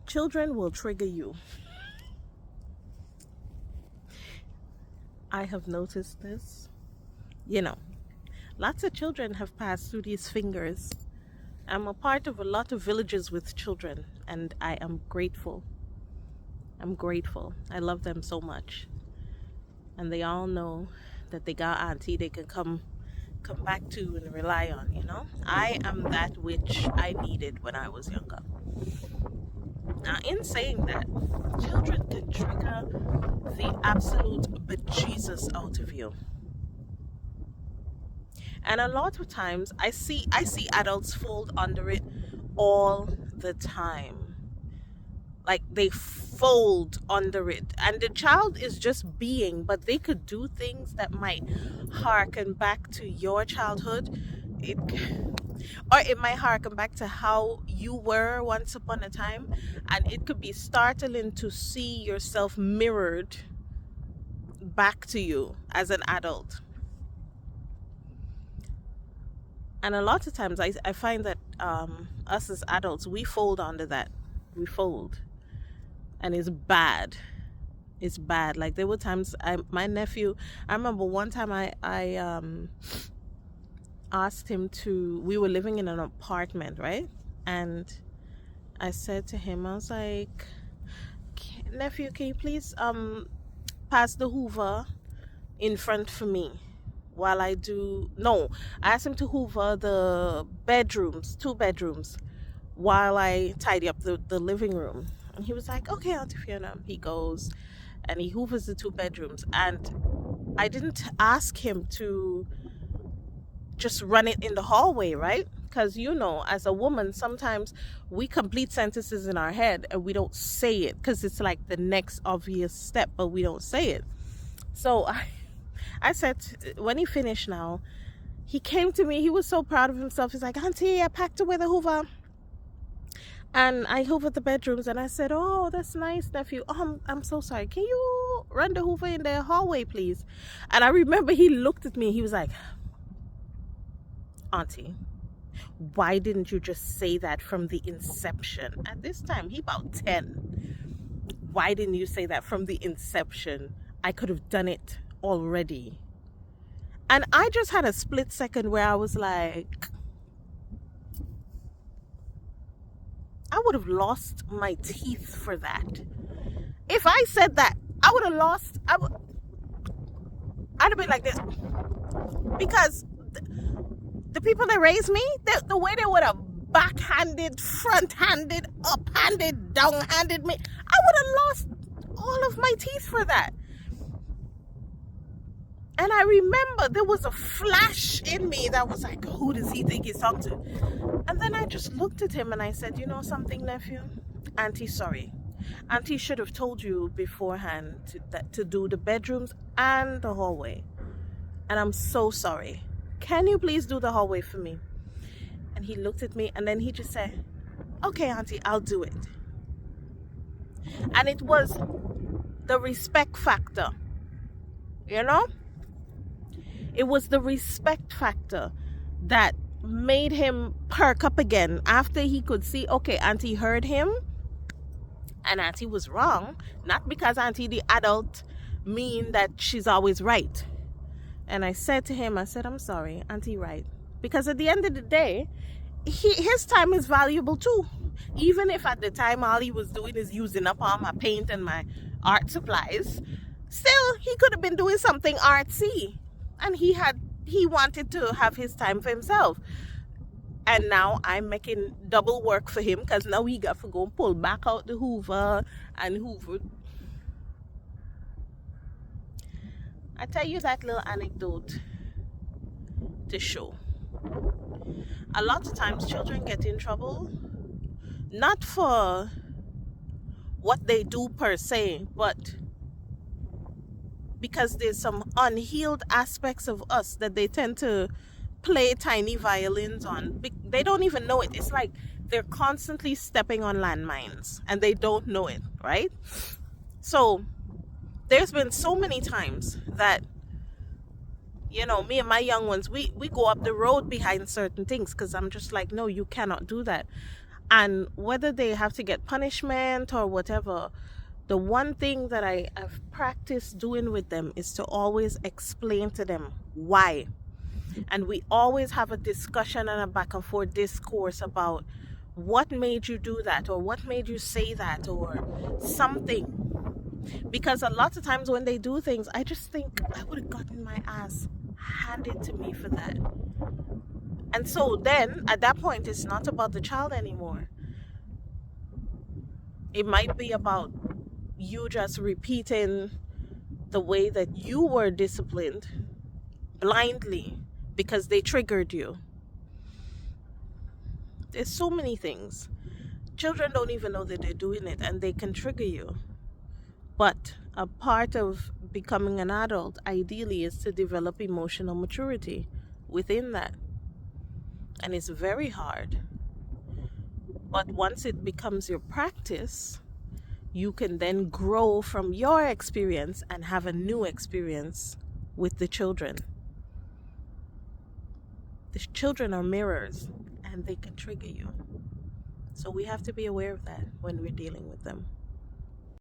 Children will trigger you. I have noticed this. Lots of children have passed through these fingers. I'm a part of a lot of villages with children, and I am grateful. I'm grateful. I love them so much. And they all know that they got auntie they can come back to and rely on, I am that which I needed when I was younger. Now, in saying that, children can trigger the absolute bejeezus out of you. And a lot of times I see adults fold under it all the time. Like, they fold under it, and the child is just being, but they could do things that might harken back to your childhood. Or it might harken back to how you were once upon a time, and it could be startling to see yourself mirrored back to you as an adult. And a lot of times I find that us as adults, we fold under that. We fold. And it's bad. It's bad. Like, there were times my nephew, I remember one time I asked him to, we were living in an apartment, right? And I said to him, I was like, nephew, can you please pass the Hoover in front for me while I asked him to Hoover the bedrooms, 2 bedrooms, while I tidy up the living room. And he was like, okay, Auntie Fiona. He goes and he hoovers the 2 bedrooms. And I didn't ask him to just run it in the hallway, right? Because, as a woman, sometimes we complete sentences in our head and we don't say it because it's like the next obvious step, but we don't say it. So I said, when he finished now, he came to me. He was so proud of himself. He's like, Auntie, I packed away the Hoover. And I hoovered the bedrooms, and I said, oh, that's nice, nephew. Oh, I'm so sorry. Can you run the Hoover in the hallway, please? And I remember he looked at me. He was like, Auntie, why didn't you just say that from the inception? At this time, he about 10. Why didn't you say that from the inception? I could have done it already. And I just had a split second where I was like, I would have lost my teeth for that. If I said that, I would have lost, I'd have been like this. Because the people that raised me, the way they would have backhanded, front-handed, up-handed, down-handed me, I would have lost all of my teeth for that. And I remember there was a flash in me that was like, who does he think he's talking to? And then I just looked at him and I said, you know something, nephew? Auntie, sorry. Auntie should have told you beforehand to do the bedrooms and the hallway. And I'm so sorry. Can you please do the hallway for me? And he looked at me and then he just said, okay, Auntie, I'll do it. And it was the respect factor, It was the respect factor that made him perk up again after he could see, okay, Auntie heard him and Auntie was wrong. Not because Auntie, the adult, mean that she's always right. And I said to him, I'm sorry, Auntie right. Because at the end of the day, his time is valuable too. Even if at the time all he was doing is using up all my paint and my art supplies, still he could have been doing something artsy. And he wanted to have his time for himself. And now I'm making double work for him because now he got to go and pull back out the Hoover and hoover. I tell you that little anecdote to show. A lot of times children get in trouble, not for what they do per se, but because there's some unhealed aspects of us that they tend to play tiny violins on. They don't even know it. It's like they're constantly stepping on landmines and they don't know it, right? So there's been so many times that, me and my young ones, we go up the road behind certain things because I'm just like, no, you cannot do that. And whether they have to get punishment or whatever, the one thing that I've practiced doing with them is to always explain to them why. And we always have a discussion and a back and forth discourse about what made you do that, or what made you say that, or something. Because a lot of times when they do things, I just think I would have gotten my ass handed to me for that. And so then at that point, it's not about the child anymore. It might be about you just repeating the way that you were disciplined blindly because they triggered you. There's so many things. Children don't even know that they're doing it, and they can trigger you. But a part of becoming an adult, ideally, is to develop emotional maturity within that. And it's very hard. But once it becomes your practice, you can then grow from your experience and have a new experience with the children. The children are mirrors, and they can trigger you. So we have to be aware of that when we're dealing with them.